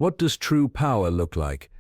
What does true power look like?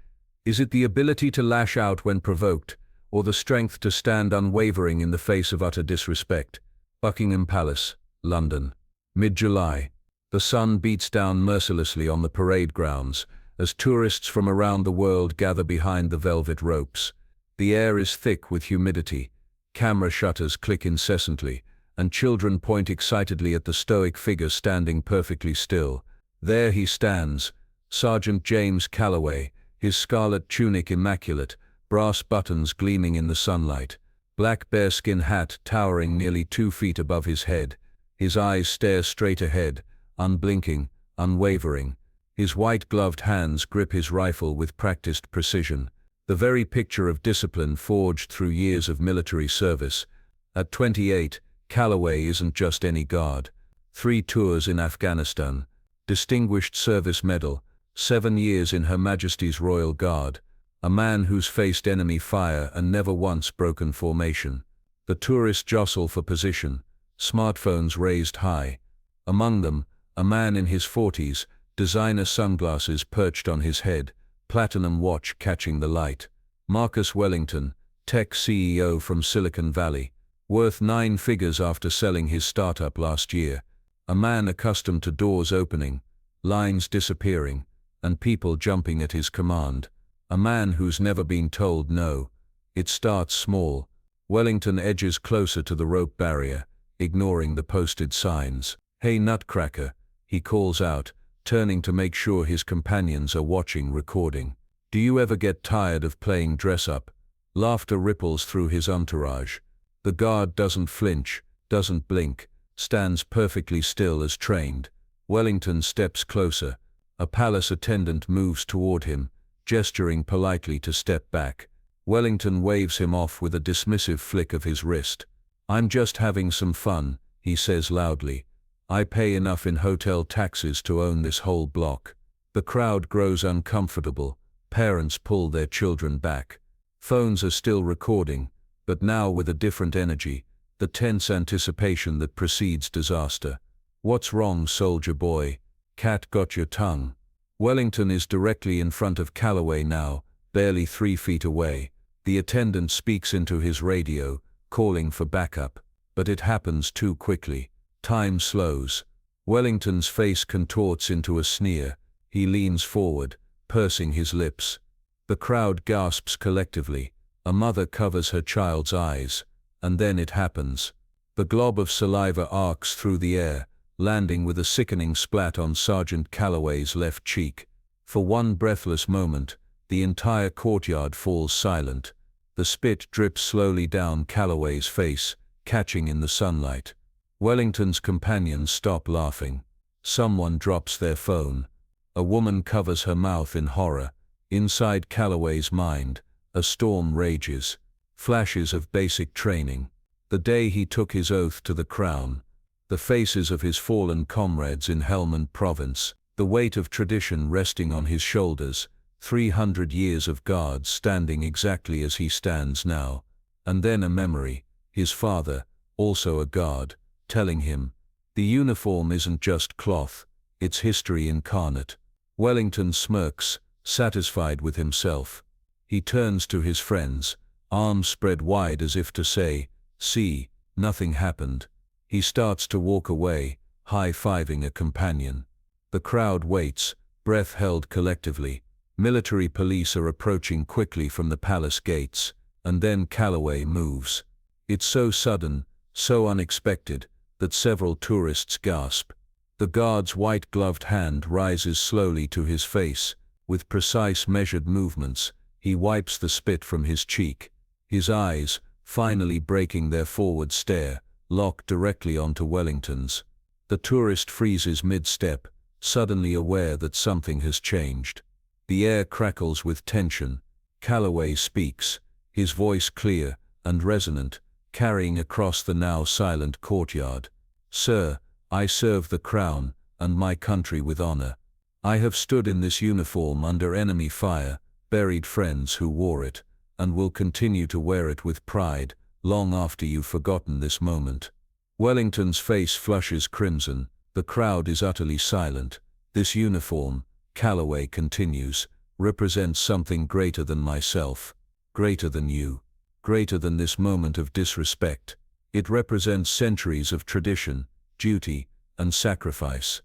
Is it the ability to lash out when provoked, or the strength to stand unwavering in the face of utter disrespect? Buckingham Palace, London. Mid-July. The sun beats down mercilessly on the parade grounds as tourists from around the world gather behind the velvet ropes. The air is thick with humidity, camera shutters click incessantly, and children point excitedly at the stoic figure standing perfectly still. There he stands, Sergeant James Calloway, his scarlet tunic immaculate, brass buttons gleaming in the sunlight, black bearskin hat towering nearly 2 feet above his head. His eyes stare straight ahead, unblinking, unwavering. His white-gloved hands grip his rifle with practiced precision, the very picture of discipline forged through years of military service. At 28, Calloway isn't just any guard. 3 tours in Afghanistan, Distinguished Service Medal, 7 years in Her Majesty's Royal Guard, a man who's faced enemy fire and never once broken formation. The tourists jostle for position, smartphones raised high. Among them, a man in his 40s, designer sunglasses perched on his head, platinum watch catching the light. Marcus Wellington, tech CEO from Silicon Valley, worth 9 figures after selling his startup last year. A man accustomed to doors opening, lines disappearing, and people jumping at his command. A man who's never been told no. It starts small. Wellington edges closer to the rope barrier, ignoring the posted signs. "Hey nutcracker," he calls out, turning to make sure his companions are watching, recording. "Do you ever get tired of playing dress-up?" Laughter ripples through his entourage. The guard doesn't flinch, doesn't blink, stands perfectly still as trained. Wellington steps closer. A palace attendant moves toward him, gesturing politely to step back. Wellington waves him off with a dismissive flick of his wrist. "I'm just having some fun," he says loudly. "I pay enough in hotel taxes to own this whole block." The crowd grows uncomfortable. Parents pull their children back. Phones are still recording, but now with a different energy, the tense anticipation that precedes disaster. "What's wrong, soldier boy? Cat got your tongue?" Wellington is directly in front of Calloway now, barely 3 feet away. The attendant speaks into his radio, calling for backup, but it happens too quickly. Time slows. Wellington's face contorts into a sneer. He leans forward, pursing his lips. The crowd gasps collectively. A mother covers her child's eyes. And then it happens. The glob of saliva arcs through the air, landing with a sickening splat on Sergeant Calloway's left cheek. For one breathless moment, the entire courtyard falls silent. The spit drips slowly down Calloway's face, catching in the sunlight. Wellington's companions stop laughing. Someone drops their phone. A woman covers her mouth in horror. Inside Calloway's mind, a storm rages. Flashes of basic training. The day he took his oath to the crown. The faces of his fallen comrades in Helmand Province. The weight of tradition resting on his shoulders. 300 years of guards standing exactly as he stands now. And then a memory. His father, also a guard, telling him, "The uniform isn't just cloth, it's history incarnate." Wellington smirks, satisfied with himself. He turns to his friends, arms spread wide as if to say, "See, nothing happened." He starts to walk away, high-fiving a companion. The crowd waits, breath held collectively. Military police are approaching quickly from the palace gates, and then Calloway moves. It's so sudden, so unexpected, that several tourists gasp. The guard's white-gloved hand rises slowly to his face. With precise measured movements, he wipes the spit from his cheek. His eyes, finally breaking their forward stare, lock directly onto Wellington's. The tourist freezes mid-step, suddenly aware that something has changed. The air crackles with tension. Calloway speaks, his voice clear and resonant, carrying across the now silent courtyard. "Sir, I serve the crown and my country with honor. I have stood in this uniform under enemy fire, buried friends who wore it, and will continue to wear it with pride, long after you've forgotten this moment." Wellington's face flushes crimson. The crowd is utterly silent. This uniform, Calloway continues, represents something greater than myself, greater than you, greater than this moment of disrespect. It represents centuries of tradition, duty, and sacrifice.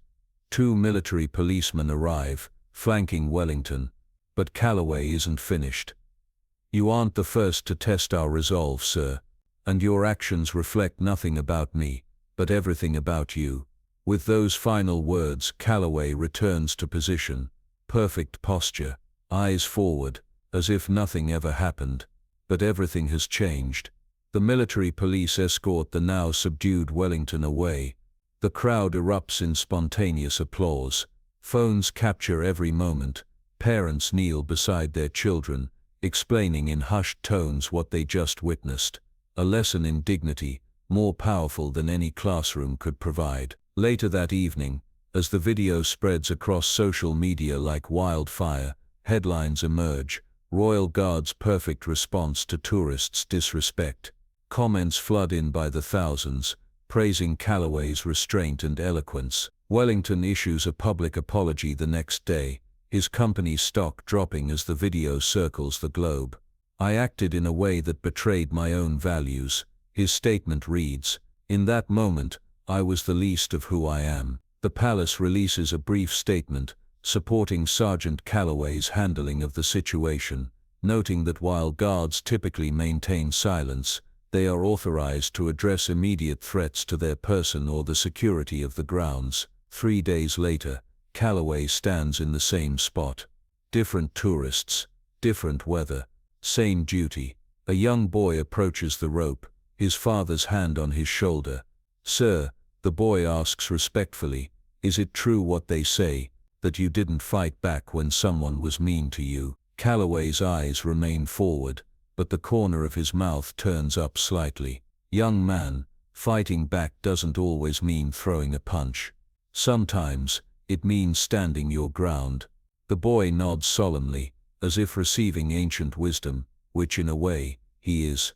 2 military policemen arrive, flanking Wellington, but Calloway isn't finished. You aren't the first to test our resolve, sir, and your actions reflect nothing about me, but everything about you. With those final words, Calloway returns to position, perfect posture, eyes forward, as if nothing ever happened. But everything has changed. The military police escort the now subdued Wellington away. The crowd erupts in spontaneous applause. Phones capture every moment. Parents kneel beside their children, explaining in hushed tones what they just witnessed. A lesson in dignity, more powerful than any classroom could provide. Later that evening, as the video spreads across social media like wildfire, headlines emerge: Royal Guard's perfect response to tourists' disrespect. Comments flood in by the thousands, praising Calloway's restraint and eloquence. Wellington issues a public apology the next day, his company's stock dropping as the video circles the globe. I acted in a way that betrayed my own values, his statement reads. In that moment, I was the least of who I am. The palace releases a brief statement, supporting Sergeant Calloway's handling of the situation, noting that while guards typically maintain silence, they are authorized to address immediate threats to their person or the security of the grounds. 3 days later, Calloway stands in the same spot. Different tourists, different weather, same duty. A young boy approaches the rope, his father's hand on his shoulder. Sir, the boy asks respectfully, is it true what they say, that you didn't fight back when someone was mean to you? Calloway's eyes remain forward, but the corner of his mouth turns up slightly. Young man, fighting back doesn't always mean throwing a punch. Sometimes, it means standing your ground. The boy nods solemnly, as if receiving ancient wisdom, which in a way, he is.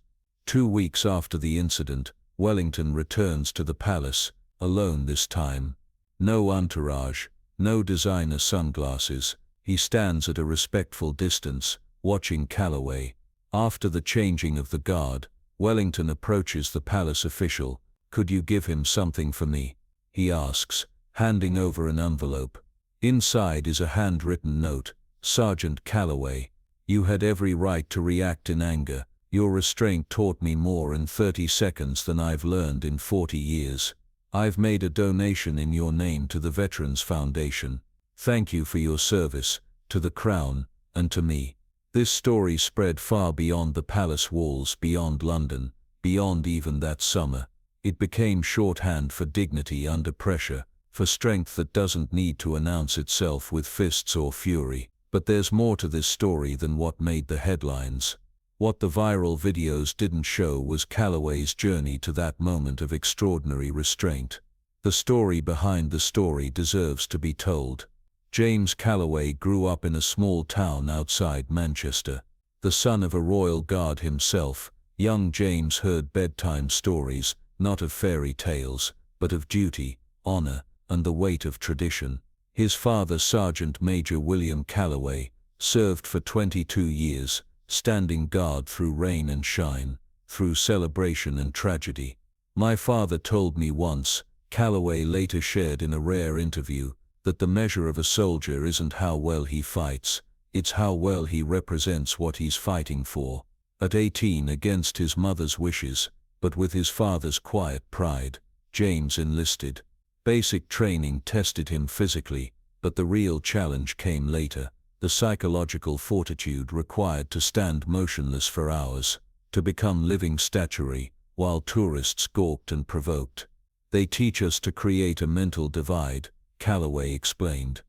2 weeks after the incident, Wellington returns to the palace, alone this time. No entourage, no designer sunglasses. He stands at a respectful distance, watching Calloway. After the changing of the guard, Wellington approaches the palace official. Could you give him something for me? He asks, handing over an envelope. Inside is a handwritten note. Sergeant Calloway, you had every right to react in anger. Your restraint taught me more in 30 seconds than I've learned in 40 years. I've made a donation in your name to the Veterans Foundation. Thank you for your service, to the Crown, and to me. This story spread far beyond the palace walls, beyond London, beyond even that summer. It became shorthand for dignity under pressure, for strength that doesn't need to announce itself with fists or fury. But there's more to this story than what made the headlines. What the viral videos didn't show was Calloway's journey to that moment of extraordinary restraint. The story behind the story deserves to be told. James Calloway grew up in a small town outside Manchester. The son of a royal guard himself, young James heard bedtime stories, not of fairy tales, but of duty, honor, and the weight of tradition. His father, Sergeant Major William Calloway, served for 22 years, standing guard through rain and shine, through celebration and tragedy. My father told me once, Calloway later shared in a rare interview, that the measure of a soldier isn't how well he fights, it's how well he represents what he's fighting for. At 18, against his mother's wishes, but with his father's quiet pride, James enlisted. Basic training tested him physically, but the real challenge came later. The psychological fortitude required to stand motionless for hours, to become living statuary, while tourists gawked and provoked. They teach us to create a mental divide, Calloway explained.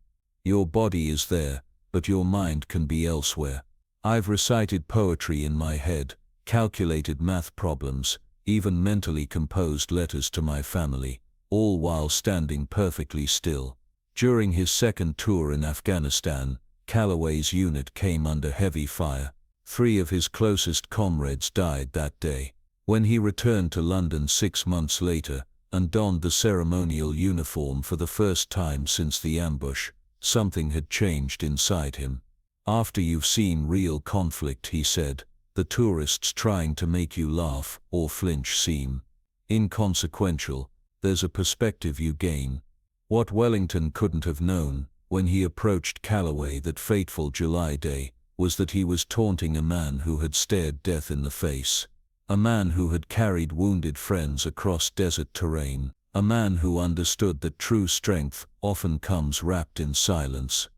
Your body is there, but your mind can be elsewhere. I've recited poetry in my head, calculated math problems, even mentally composed letters to my family, all while standing perfectly still. During his second tour in Afghanistan, Calloway's unit came under heavy fire. 3 of his closest comrades died that day. When he returned to London 6 months later, and donned the ceremonial uniform for the first time since the ambush, Something had changed inside him. "After you've seen real conflict," he said, "the tourists trying to make you laugh or flinch seem inconsequential. There's a perspective you gain." What Wellington couldn't have known, when he approached Calloway that fateful July day, was that he was taunting a man who had stared death in the face. A man who had carried wounded friends across desert terrain. A man who understood that true strength often comes wrapped in silence.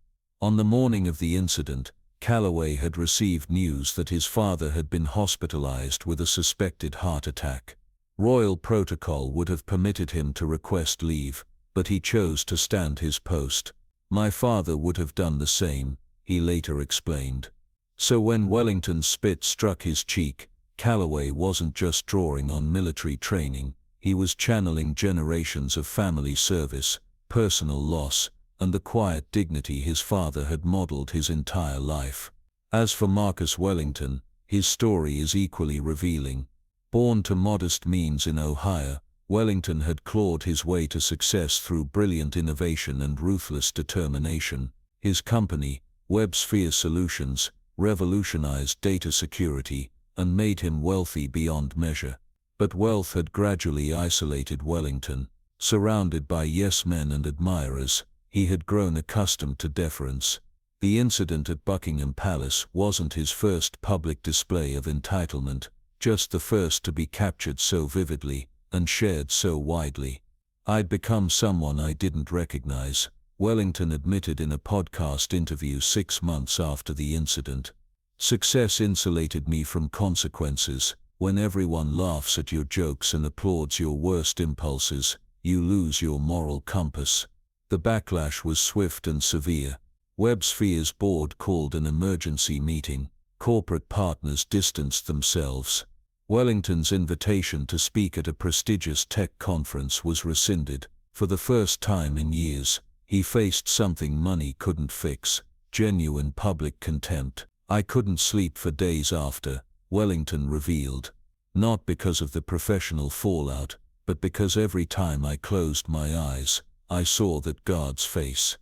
On the morning of the incident, Calloway had received news that his father had been hospitalized with a suspected heart attack. Royal protocol would have permitted him to request leave, but he chose to stand his post. "My father would have done the same," he later explained. So when Wellington's spit struck his cheek, Calloway wasn't just drawing on military training, he was channeling generations of family service, personal loss, and the quiet dignity his father had modeled his entire life. As for Marcus Wellington, his story is equally revealing. Born to modest means in Ohio, Wellington had clawed his way to success through brilliant innovation and ruthless determination. His company, WebSphere Solutions, revolutionized data security and made him wealthy beyond measure. But wealth had gradually isolated Wellington. Surrounded by yes-men and admirers, he had grown accustomed to deference. The incident at Buckingham Palace wasn't his first public display of entitlement, just the first to be captured so vividly and shared so widely. "I'd become someone I didn't recognize," Wellington admitted in a podcast interview 6 months after the incident. "Success insulated me from consequences. When everyone laughs at your jokes and applauds your worst impulses, you lose your moral compass." The backlash was swift and severe. WebSphere's board called an emergency meeting. Corporate partners distanced themselves. Wellington's invitation to speak at a prestigious tech conference was rescinded. For the first time in years, he faced something money couldn't fix: genuine public contempt. "I couldn't sleep for days after," Wellington revealed. "Not because of the professional fallout, but because every time I closed my eyes, I saw that God's face.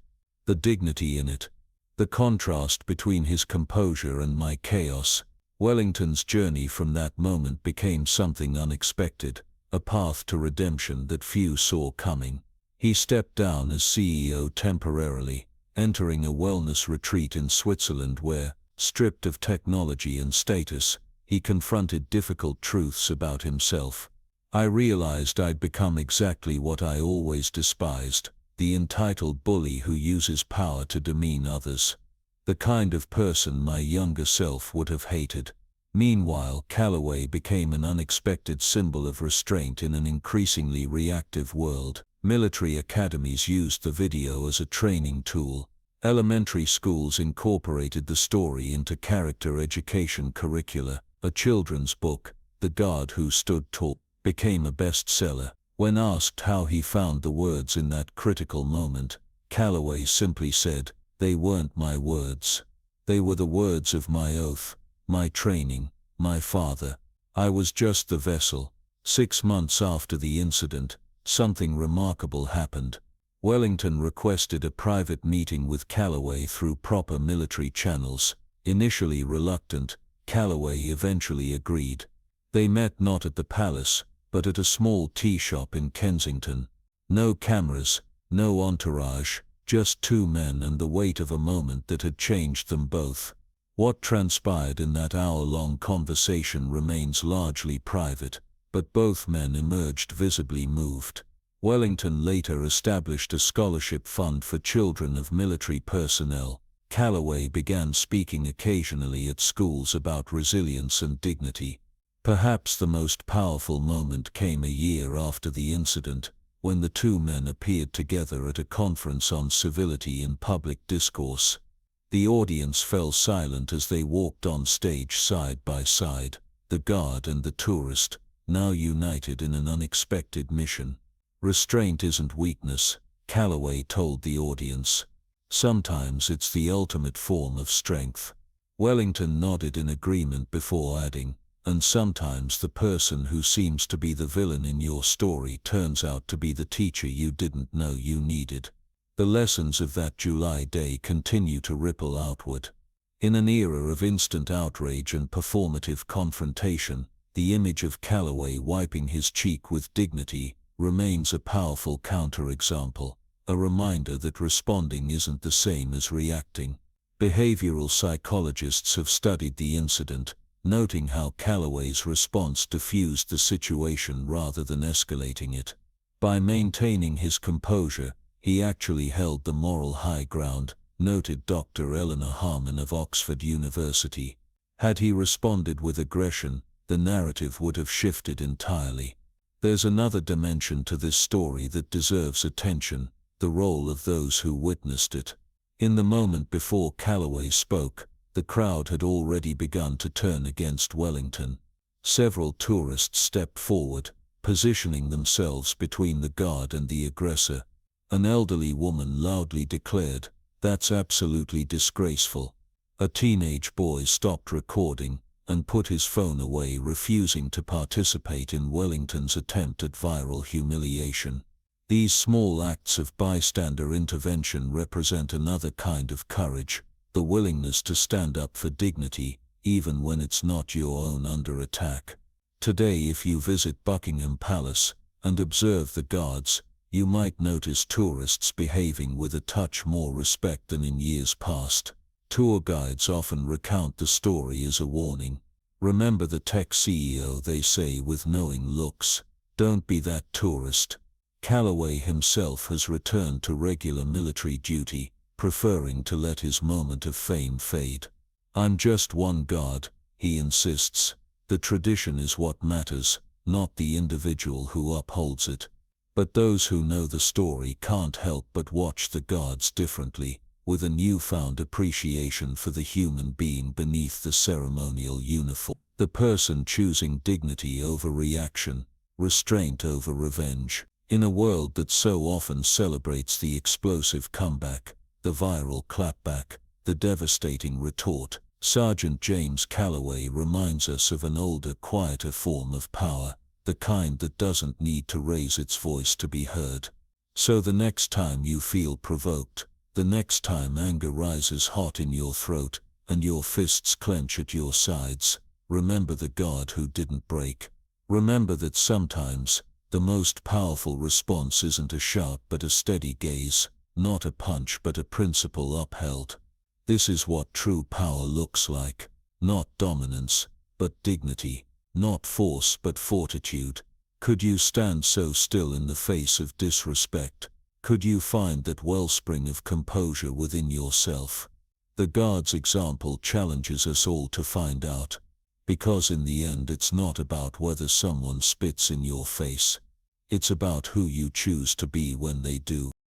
The dignity in it. The contrast between his composure and my chaos." Wellington's journey from that moment became something unexpected, a path to redemption that few saw coming. He stepped down as CEO temporarily, entering a wellness retreat in Switzerland where, stripped of technology and status, he confronted difficult truths about himself. "I realized I'd become exactly what I always despised, the entitled bully who uses power to demean others. The kind of person my younger self would have hated." Meanwhile, Calloway became an unexpected symbol of restraint in an increasingly reactive world. Military academies used the video as a training tool. Elementary schools incorporated the story into character education curricula. A children's book, The Guard Who Stood Tall, became a bestseller. When asked how he found the words in that critical moment, Calloway simply said, "They weren't my words. They were the words of my oath, my training, my father. I was just the vessel." 6 months after the incident, something remarkable happened. Wellington requested a private meeting with Calloway through proper military channels. Initially reluctant, Calloway eventually agreed. They met not at the palace, but at a small tea shop in Kensington. No cameras, no entourage, just 2 men and the weight of a moment that had changed them both. What transpired in that hour-long conversation remains largely private, but both men emerged visibly moved. Wellington later established a scholarship fund for children of military personnel. Calloway began speaking occasionally at schools about resilience and dignity. Perhaps the most powerful moment came a year after the incident, when the 2 men appeared together at a conference on civility in public discourse. The audience fell silent as they walked on stage side by side, the guard and the tourist, now united in an unexpected mission. "Restraint isn't weakness," Calloway told the audience. "Sometimes it's the ultimate form of strength." Wellington nodded in agreement before adding, "And sometimes the person who seems to be the villain in your story turns out to be the teacher you didn't know you needed." The lessons of that July day continue to ripple outward. In an era of instant outrage and performative confrontation, the image of Calloway wiping his cheek with dignity remains a powerful counterexample, a reminder that responding isn't the same as reacting. Behavioral psychologists have studied the incident, noting how Calloway's response diffused the situation rather than escalating it. By maintaining his composure, he actually held the moral high ground, noted Dr. Eleanor Harmon of Oxford University. Had he responded with aggression, the narrative would have shifted entirely. There's another dimension to this story that deserves attention, the role of those who witnessed it. In the moment before Calloway spoke, the crowd had already begun to turn against Wellington. Several tourists stepped forward, positioning themselves between the guard and the aggressor. An elderly woman loudly declared, "That's absolutely disgraceful." A teenage boy stopped recording and put his phone away, refusing to participate in Wellington's attempt at viral humiliation. These small acts of bystander intervention represent another kind of courage, the willingness to stand up for dignity, even when it's not your own under attack. Today, if you visit Buckingham Palace and observe the guards, you might notice tourists behaving with a touch more respect than in years past. Tour guides often recount the story as a warning. Remember the tech CEO, they say with knowing looks. Don't be that tourist. Calloway himself has returned to regular military duty, preferring to let his moment of fame fade. "I'm just one guard," he insists. "The tradition is what matters, not the individual who upholds it." But those who know the story can't help but watch the guards differently, with a newfound appreciation for the human being beneath the ceremonial uniform. The person choosing dignity over reaction, restraint over revenge. In a world that so often celebrates the explosive comeback, the viral clapback, the devastating retort, Sergeant James Calloway reminds us of an older, quieter form of power, the kind that doesn't need to raise its voice to be heard. So the next time you feel provoked, the next time anger rises hot in your throat, and your fists clench at your sides, remember the guard who didn't break. Remember that sometimes, the most powerful response isn't a shout but a steady gaze, not a punch but a principle upheld. This is what true power looks like, not dominance, but dignity. Not force but fortitude. Could you stand so still in the face of disrespect? Could you find that wellspring of composure within yourself? The guard's example challenges us all to find out. Because in the end it's not about whether someone spits in your face. It's about who you choose to be when they do.